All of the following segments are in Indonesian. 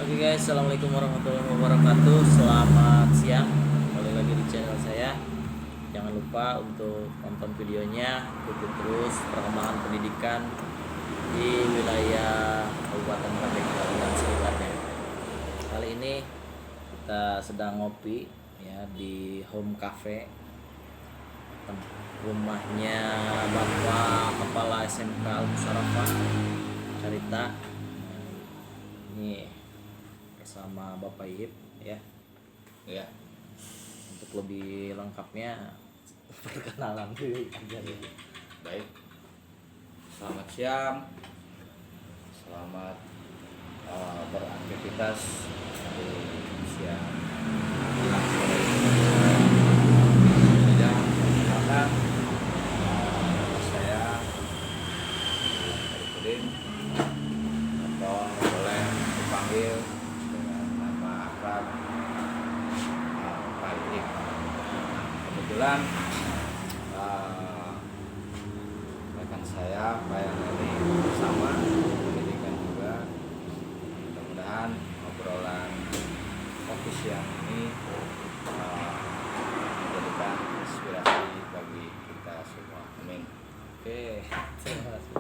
Oke guys, assalamualaikum warahmatullahi wabarakatuh. Selamat siang, kembali lagi di channel saya. Jangan lupa untuk tonton videonya, ikuti terus perkembangan pendidikan di wilayah Kabupaten Pandeglang dan sekitarnya. Kali ini kita sedang ngopi ya di Home Cafe, rumahnya Bapak Kepala SMK Al Musarafah Carita. Ini bersama Bapak Ip ya. Ya, Untuk lebih lengkapnya perkenalan dulu aja dulu. baik. Selamat siang. Selamat beraktivitas di siang. Saja perkenalkan, saya Arifudin atau boleh dipanggil dengan nama akrab Pak Ip. Kebetulan rekan saya Pak yang ini bersama pendidikan juga. Mudah-mudahan obrolan kopi siang ini menjadikan inspirasi bagi kita semua. Amin. Oke, terima kasih.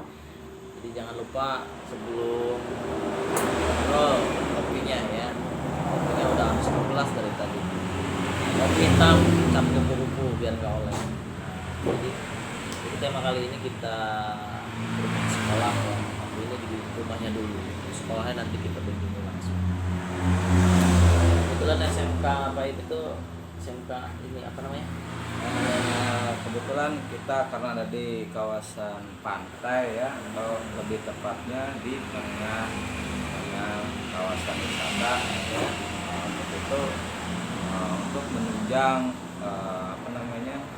Jadi jangan lupa sebelum ngobrol kopinya ya. Kopinya udah habis kelas dari tadi. Kopi hitam campur kupu-kupu biar gak oleh. Jadi tema kali ini kita bermain sekolah ya. Tapi ini di rumahnya dulu. Di sekolahnya nanti kita kunjungi langsung. Kebetulan SMK apa itu SMK ini apa namanya? Kebetulan kita karena ada di kawasan pantai ya, atau lebih tepatnya di tengah kawasan wisata ya. Untuk itu untuk menunjang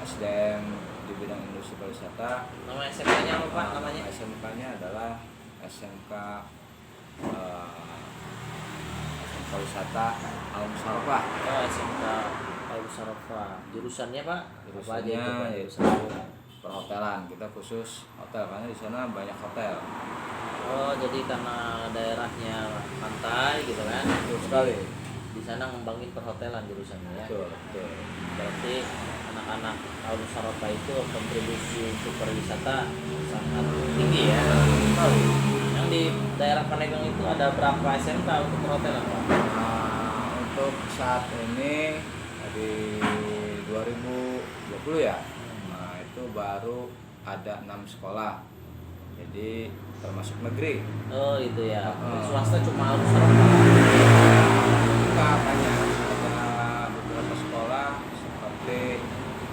SDM di bidang industri pariwisata. Nama SMK-nya apa Pak? Namanya? SMK-nya adalah SMK Wisata Al Musarafah. Oh, SMK Al Musarafah. Jurusannya Pak? Apa aja itu Pak? Yaitu perhotelan. Kita khusus hotel karena di sana banyak hotel. Oh, jadi karena daerahnya pantai gitu kan? Betul sekali. Di sana ngembangin perhotelan jurusannya ya. Betul, betul. Berarti anak-anak Al Musarafah itu kontribusi untuk pariwisata sangat tinggi ya. Yang di daerah Pandeglang itu ada berapa SMK untuk perhotelan Pak? Untuk saat ini di 2020 ya, itu baru ada 6 sekolah. Jadi termasuk negeri. Oh itu ya. Swasta cuma Al Musarafah. Kita banyak ada beberapa sekolah seperti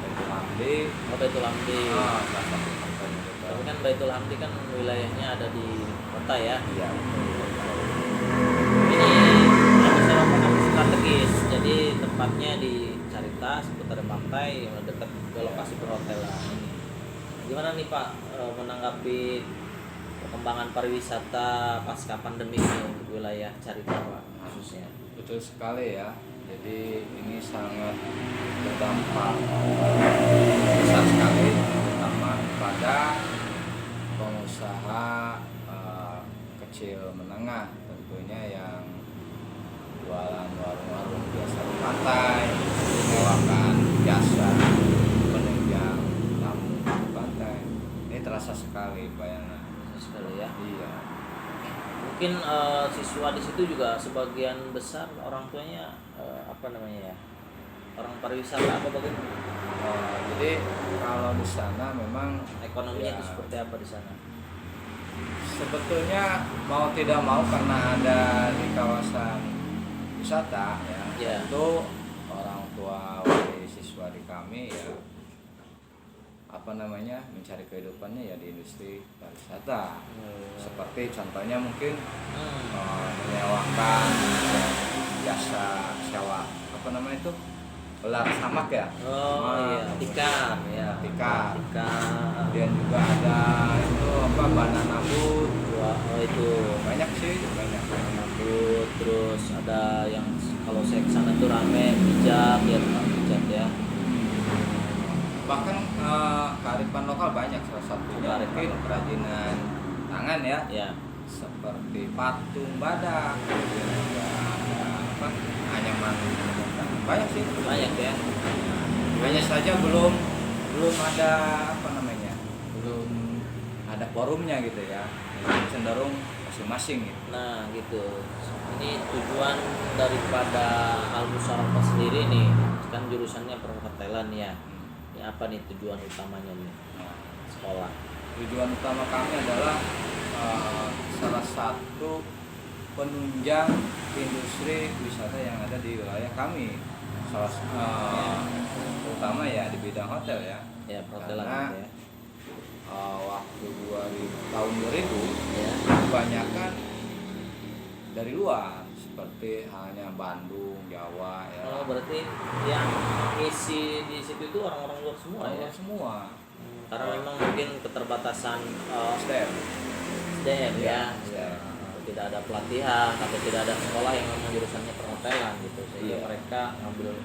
Baitul Hamdi. Oh Baitul Hamdi. Salah satu contohnya juga. Tapi kan Baitul Hamdi kan wilayahnya ada di kota ya. Iya. Ini Al Musarafah kan strategis. Jadi tempatnya di Carita seputar pantai dekat ke lokasi perhotelan. Gimana nih Pak menanggapi perkembangan pariwisata pasca pandemi ini untuk wilayah Carita Pak khususnya? Betul sekali ya. Jadi ini sangat berdampak besar sekali, terutama pada pengusaha kecil menengah tentunya yang jualan warung-warung biasa di pantai, menyewakan jasa penunjang tamu di pantai. Ini terasa sekali bayangan. Sekali ya. Iya. Mungkin siswa di situ juga sebagian besar orang tuanya orang pariwisata apa bagaimana? Jadi kalau di sana memang Ekonominya ya, itu seperti apa di sana? sebetulnya mau tidak mau karena ada di kawasan wisata ya, itu orang tua wali siswa di kami ya mencari kehidupannya ya di industri pariwisata. Seperti contohnya mungkin menyewakan jasa sewa ular samak ya. Tikar ya. Tikar. Tikar. Kemudian juga ada itu banana boat. Itu Banyak banana boat. Terus ada yang kalau saya kesana tuh rame pijat ya. Bahkan kearifan lokal banyak, salah satunya mungkin kerajinan tangan ya, Ya. seperti patung badak, kemudian juga anyaman banyak sih, banyak ya. hanya saja belum ada apa namanya, belum ada forumnya gitu ya, cenderung masing-masing gitu. Nah gitu, ini tujuan daripada Al Musarrafah sendiri nih, kan jurusannya perhotelan ya. Ini apa nih tujuan utamanya nih Nah, sekolah? tujuan utama kami adalah salah satu penunjang industri wisata yang ada di wilayah kami, terutama ya di bidang hotel ya. Ya perhotelan Karena gitu ya. waktu tahun 2000 Ya. kebanyakan dari luar, seperti halnya Bandung, Jawa ya. Oh berarti yang ngisi di situ itu orang-orang luar semua ya? Orang semua. Karena memang mungkin keterbatasan SDM. SDM ya. Ya. Tidak ada pelatihan atau tidak ada sekolah yang memang jurusannya perhotelan gitu, sehingga Iya. mereka ngambil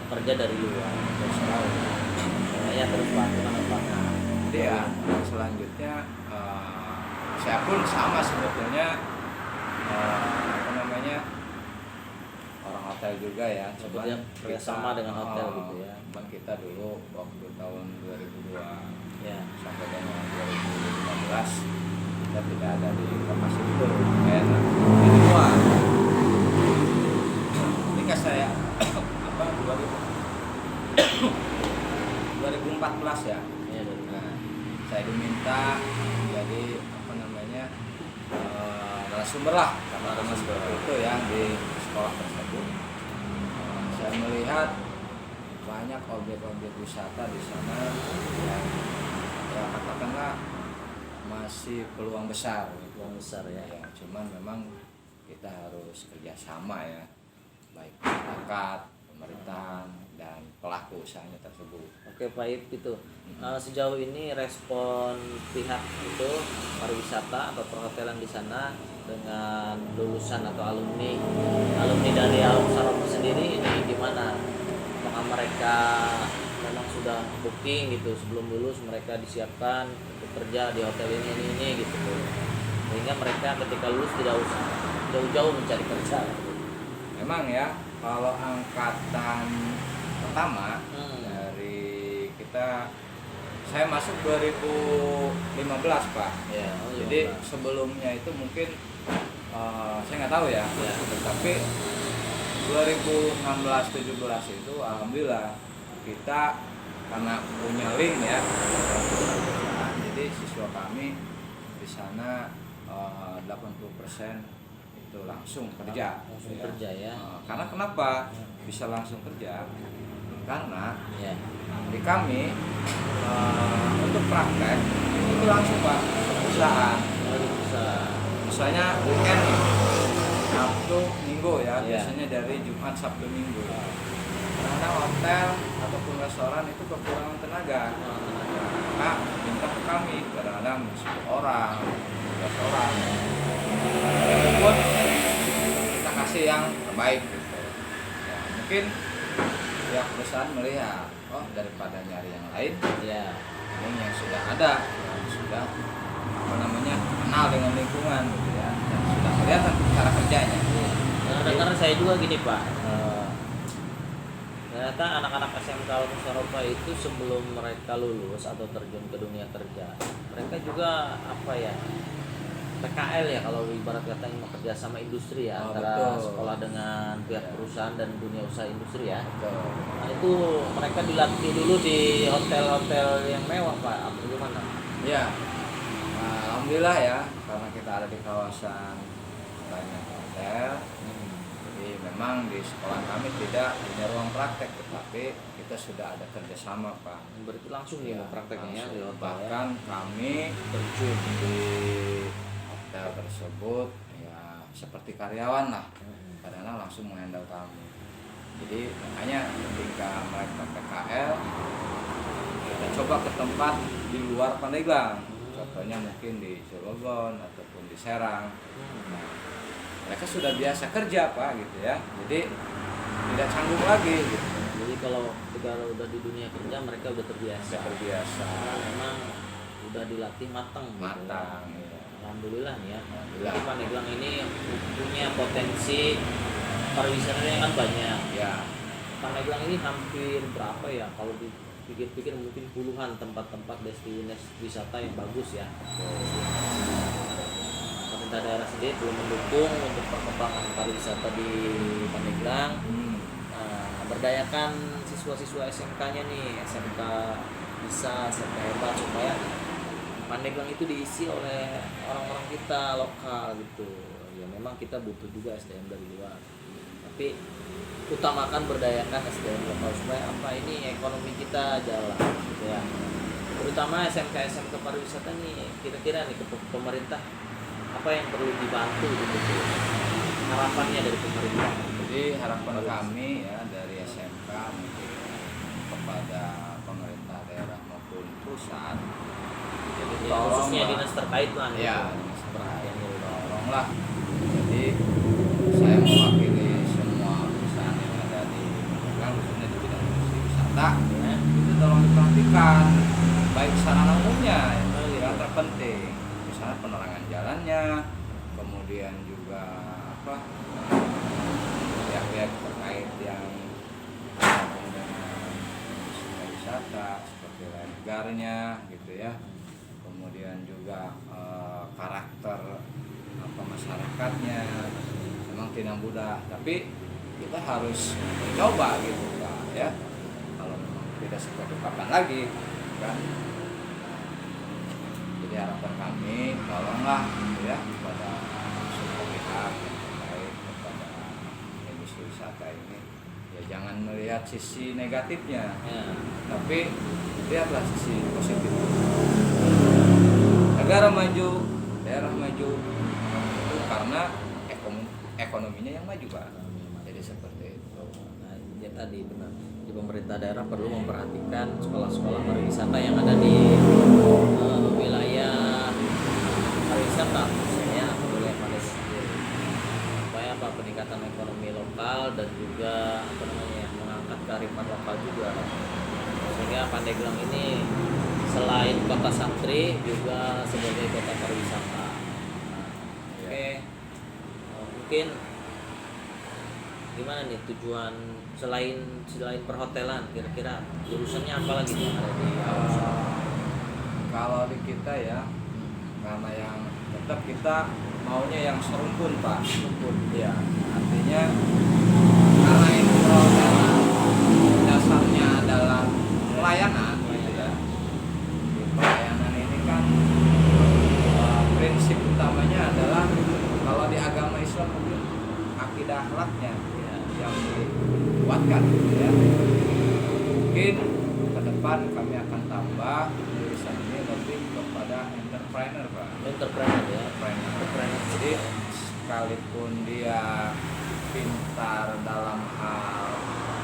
pekerja dari luar. Terus tahu. Ya terus Pak, gimana Pak? Jadi ya selanjutnya saya pun sama sebetulnya, apa namanya, orang hotel juga ya. Sebetulnya kerjasama dengan hotel gitu ya. Cuman kita dulu waktu tahun 2002 Ya. sampai dengan 2015 kita tidak ada di lokasi itu, enak di luar. Ketika saya apa 2014 ya, Ya, dari nah, saya diminta menjadi apa namanya, narasumber lah, karena seperti itu ya di sekolah tersebut. Saya melihat banyak objek-objek wisata di sana yang ya katakanlah masih peluang besar, peluang besar ya. ya, cuman memang kita harus kerjasama ya, baik masyarakat, pemerintahan, dan pelaku usahanya tersebut. Oke Pak Ip, itu sejauh ini respon pihak itu pariwisata atau perhotelan di sana dengan lulusan atau alumni dari Al Musarrafah sendiri ini gimana? Apakah mereka memang sudah booking gitu sebelum lulus, mereka disiapkan untuk kerja di hotel ini gitu, sehingga mereka ketika lulus tidak usah jauh-jauh mencari kerja gitu. Memang ya, kalau angkatan pertama dari kita, saya masuk 2015 Pak. Ya, Jadi sebelumnya itu mungkin saya nggak tahu ya, Ya. tapi 2016-17 itu alhamdulillah kita karena punya link ya, jadi siswa kami di sana 80% itu langsung kerja. Langsung kerja ya. Karena kenapa bisa langsung kerja? Karena Ya. di kami untuk praktek itu langsung Pak, perusahaan. Bisa. Misalnya weekend Sabtu Minggu ya, Iya. biasanya dari Jumat Sabtu Minggu. Karena hotel ataupun restoran itu kekurangan tenaga, maka minta ke kami, kadang-kadang 10 orang, 12 orang. Pun kita kasih yang terbaik gitu. Ya, mungkin pihak perusahaan melihat, oh daripada nyari yang lain, Ya. ini yang sudah ada, yang sudah apa namanya, kenal dengan lingkungan gitu ya, dan sudah kelihatan cara kerjanya. Dengar saya juga gini Pak, ternyata anak-anak SMK Al Musarrafah itu sebelum mereka lulus atau terjun ke dunia kerja, mereka juga apa ya, PKL ya, kalau ibarat kata mau kerja sama industri ya, antara betul. sekolah dengan pihak perusahaan dan dunia usaha industri ya. Betul. Nah itu mereka dilatih dulu di hotel-hotel yang mewah Pak, apa gimana? Ya, alhamdulillah ya, karena kita ada di kawasan banyak hotel. Jadi memang di sekolah kami tidak punya ruang praktek, tetapi kita sudah ada kerjasama Pak. Berarti langsung ya prakteknya ya langsung. di hotel. Bahkan kami terjun di hotel tersebut ya seperti karyawan lah, kadang-kadang langsung menghandle kami. Jadi makanya ketika mereka PKL, kita coba ke tempat di luar Pandeglang, contohnya mungkin di Cilegon ataupun di Serang. Nah, mereka sudah biasa kerja Pak gitu ya, jadi tidak canggung lagi gitu. Jadi kalau udah di dunia kerja mereka udah terbiasa. Sudah terbiasa. Karena memang udah dilatih matang. Matang. Gitu. Alhamdulillah nih ya. Alhamdulillah. Jadi Pandeglang ini punya potensi pariwisatanya kan banyak. Ya, Pandeglang ini hampir berapa ya? Kalau dipikir-pikir mungkin puluhan tempat-tempat destinasi wisata yang bagus ya. Pemerintah daerah sendiri belum mendukung untuk perkembangan pariwisata di Pandeglang. Nah, berdayakan siswa-siswa SMK-nya nih, SMK bisa, SMK hebat, supaya Pandeglang itu diisi oleh orang-orang kita lokal gitu. Ya memang kita butuh juga SDM dari luar, tapi utamakan berdayakan SDM lokal supaya apa, ini ekonomi kita jalan gitu ya. Terutama SMK pariwisata nih, kira-kira nih ke pemerintah apa yang perlu dibantu gitu tuh, harapannya dari pemerintah. jadi harapan kami ya dari SMK mungkin kepada pemerintah daerah maupun pusat, jadi Ya, khususnya tolonglah. dinas terkait lah gitu. Ya, seperti tolonglah. Jadi saya mewakili semua perusahaan yang ada di Pandeglang, khususnya di bidang industri wisata, Ya. itu tolong diperhatikan baik sarana umumnya Oh, gitu. yang terpenting, misalnya penerangan jalannya, kemudian juga apa pihak-pihak terkait yang berhubungan dengan industri wisata seperti lifeguardnya gitu ya, kemudian juga karakter apa masyarakatnya memang tidak mudah, tapi kita harus mencoba gitu Pak ya, kalau memang tidak seperti kapan lagi kan. Jadi harapan kami tolonglah gitu ya kepada semua pihak yang terkait kepada industri wisata ini, ya jangan melihat sisi negatifnya, Ya. tapi lihatlah sisi positifnya. Negara maju, daerah maju itu karena ekonominya yang maju Pak. Jadi seperti itu. Nah, ya tadi benar. Di pemerintah daerah perlu memperhatikan sekolah-sekolah pariwisata yang ada di wilayah pariwisata, khususnya wilayah Pandeglang sendiri. Supaya apa, peningkatan ekonomi lokal dan juga apa namanya, mengangkat kearifan lokal juga. Sehingga Pandeglang ini selain kota santri juga sebagai kota pariwisata. Oke. Mungkin gimana nih tujuan selain perhotelan, kira-kira jurusannya apa lagi nih yang ada di Kalau di kita ya, karena yang tetap kita maunya yang serumpun Pak. Rumput? Ya, artinya karena ini perhotelan dasarnya adalah pelayanan gitu ya. Di pelayanan ini kan prinsip utamanya adalah kalau di agama Islam mungkin akidah akhlaknya Ya. yang dikuatkan gitu ya. Mungkin ke depan kami akan tambah jurusan ini lebih kepada entrepreneur Pak. Entrepreneur ya. Entrepreneur. Jadi sekalipun dia pintar dalam hal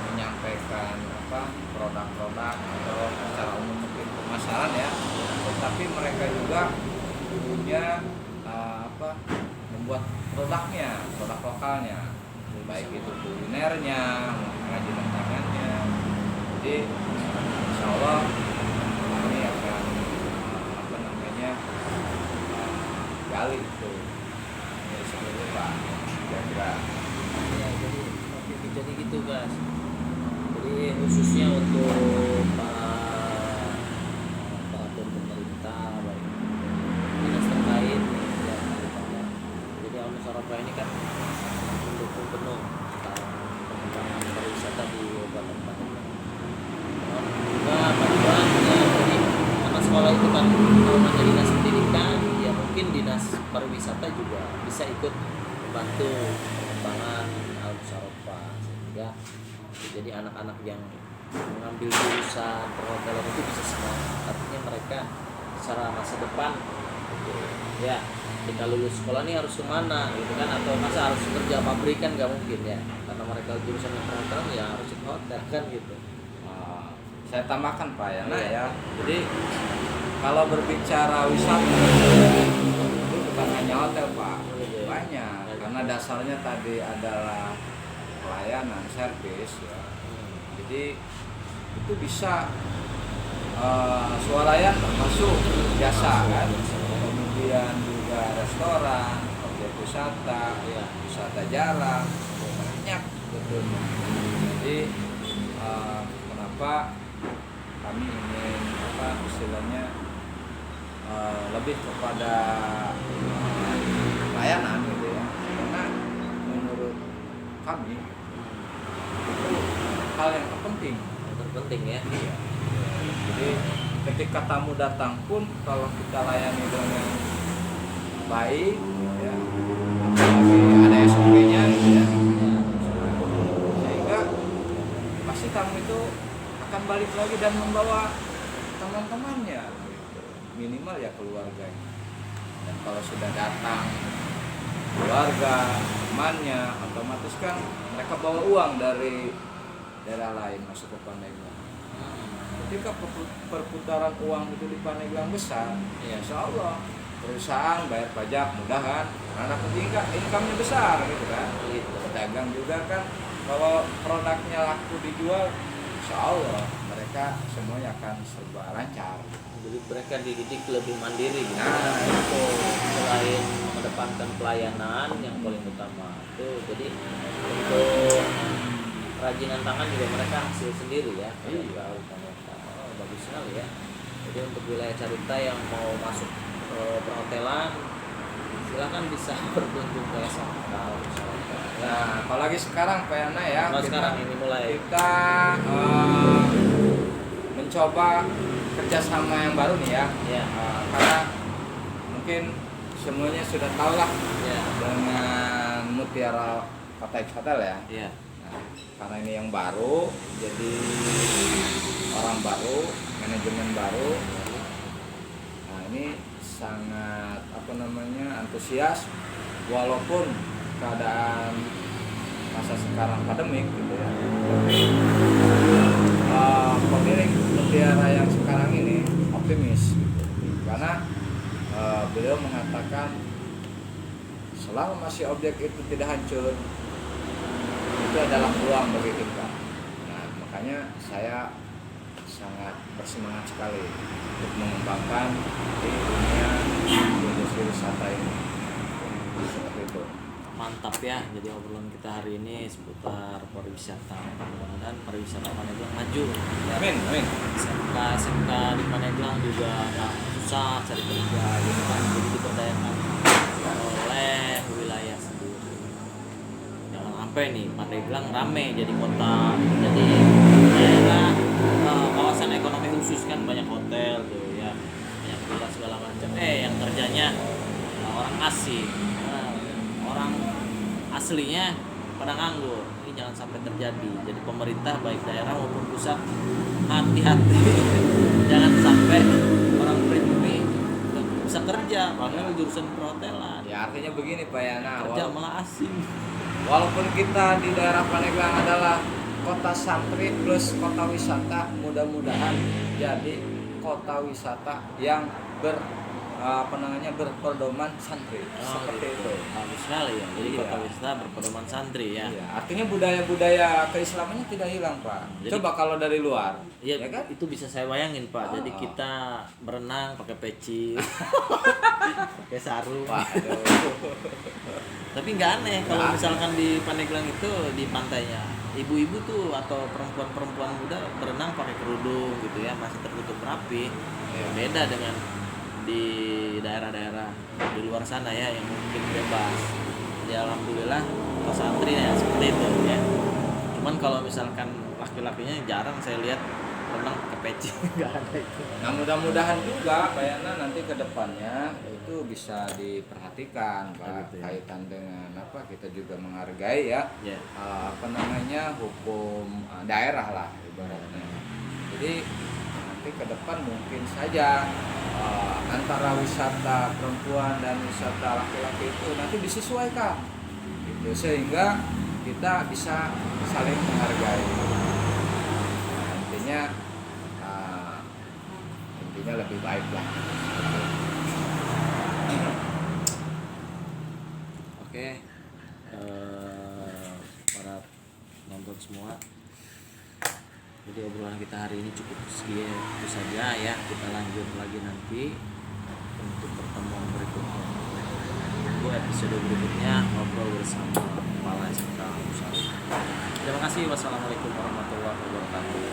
menyampaikan apa produk-produk atau secara umum mungkin pemasaran ya, tetapi mereka juga punya membuat produknya, produk lokalnya, baik itu kulinernya, kerajinan tangannya. Jadi insya Allah kami akan gali itu. Ya seperti itu Pak. Kira-kira. Ya, jadi gitu guys. Jadi khususnya untuk aparatur pemerintah, baik dinas terkait ya, daripada. Jadi Almus Saropa ini kan mendukung penuh tentang pengembangan pariwisata di Kabupaten Pandeglang. Juga bantuan ya, jadi karena sekolah itu kan namanya dinas pendidikan, ya mungkin dinas pariwisata juga bisa ikut membantu pengembangan Almus Saropa, sehingga jadi anak-anak yang mengambil jurusan perhotelan itu bisa semangat, artinya mereka secara masa depan gitu, ya ketika lulus sekolah nih harus kemana gitu kan, atau masa harus kerja pabrik kan nggak mungkin ya, karena mereka jurusan yang perhotelan ya harus ke hotel kan gitu. Saya tambahkan Pak ya, nah Iya. ya. Jadi kalau berbicara wisata itu bukan hanya hotel Pak, banyak. Karena dasarnya tadi adalah pelayanan, servis ya. Jadi itu bisa swalayan termasuk jasa kan, kemudian juga restoran, objek wisata, Iya. wisata jalan. banyak sebetulnya. Jadi kenapa kami ingin istilahnya lebih kepada layanan gitu ya, karena menurut kami itu hal yang terpenting. Terpenting ya. Iya. Jadi ketika tamu datang pun kalau kita layani dengan baik ya, apalagi ada SOP-nya gitu ya, sehingga pasti tamu itu akan balik lagi dan membawa teman-temannya gitu. Minimal ya keluarganya. Dan kalau sudah datang keluarga, temannya, otomatis kan mereka bawa uang dari daerah lain masuk ke Pandeglang. Ketika perputaran uang itu di Pandeglang besar, ya insya Allah perusahaan bayar pajak mudah kan, karena income-nya besar gitu kan. Pedagang juga kan kalau produknya laku dijual, insya Allah mereka semuanya akan serba lancar. Jadi mereka dididik lebih mandiri gitu. Nah itu Selain mengedepankan pelayanan yang paling utama itu, jadi untuk kerajinan tangan juga mereka hasil sendiri ya. Iya. Oh, bagus sekali ya. Jadi untuk wilayah Carita yang mau masuk ke perhotelan, silakan bisa berkunjung ke Sakal. Nah, apalagi sekarang Pak Yana ya, Sekarang ini mulai kita mencoba kerjasama yang baru nih ya. ya. Karena mungkin semuanya sudah tahu lah Ya. dengan Mutiara Cottage Hotel ya. Ya. Nah, karena ini yang baru, jadi orang baru, manajemen baru. Nah, ini sangat antusias walaupun keadaan masa sekarang pandemik gitu ya. Pemilik Mutiara yang sekarang ini optimis gitu. Karena beliau mengatakan selama masih objek itu tidak hancur, itu adalah peluang bagi kita. Nah, makanya saya sangat bersemangat sekali untuk mengembangkan di dunia industri wisata ini. Seperti itu. Mantap ya, jadi obrolan kita hari ini seputar pariwisata. Mudah-mudahan pariwisata Pandeglang maju ya. Amin, amin. SMK di Pandeglang juga nggak susah cari kerja gitu kan, jadi diberdayakan oleh wilayah sendiri. Jangan sampai nih Pandeglang rame jadi kota, jadi daerah kawasan ekonomi khusus kan, banyak hotel tuh ya, banyak villa segala macam. Yang kerjanya orang asing, orang aslinya pada nganggur. Ini jangan sampai terjadi. Jadi pemerintah baik daerah maupun pusat hati-hati. Jangan sampai orang pribumi nggak bisa kerja, padahal jurusan perhotelan. Ya artinya begini Pak Yana, Kerja malah asing. walaupun kita di daerah Pandeglang adalah kota santri plus kota wisata, mudah-mudahan jadi kota wisata yang berpedoman santri. Seperti gitu. itu. Bagus sekali ya. Jadi Iya. kota wisata berpedoman santri ya. Iya, artinya budaya-budaya keislamannya tidak hilang, Pak. Jadi- Coba kalau dari luar, Iya, ya kan? itu bisa saya bayangin Pak. Jadi Oh. kita berenang pakai peci, pakai sarung. Pak, aduh. Tapi nggak aneh kalau Nggak misalkan di Pandeglang itu di pantainya ibu-ibu tuh atau perempuan-perempuan muda berenang pakai kerudung gitu ya, masih tertutup rapi. Iya. Beda dengan di daerah-daerah di luar sana ya yang mungkin bebas. Ya alhamdulillah pesantren ya seperti itu ya. Cuman kalau misalkan laki-lakinya jarang saya lihat renang pakai peci, nggak ada itu. Nah, mudah-mudahan juga Pak Yana nanti ke depannya itu bisa diperhatikan, Pak, Oh, gitu ya. kaitan dengan kita juga menghargai ya. Ya. Hukum daerah lah ibaratnya. Jadi nanti ke depan mungkin saja antara wisata perempuan dan wisata laki-laki itu nanti disesuaikan gitu, sehingga kita bisa saling menghargai. Intinya lebih baik lah. Oke, para nonton semua, jadi obrolan kita hari ini cukup segitu saja ya. Kita lanjut lagi nanti untuk pertemuan berikutnya. Tunggu episode berikutnya ngobrol bersama kepala SMK Musal. Terima kasih. Wassalamualaikum warahmatullahi wabarakatuh.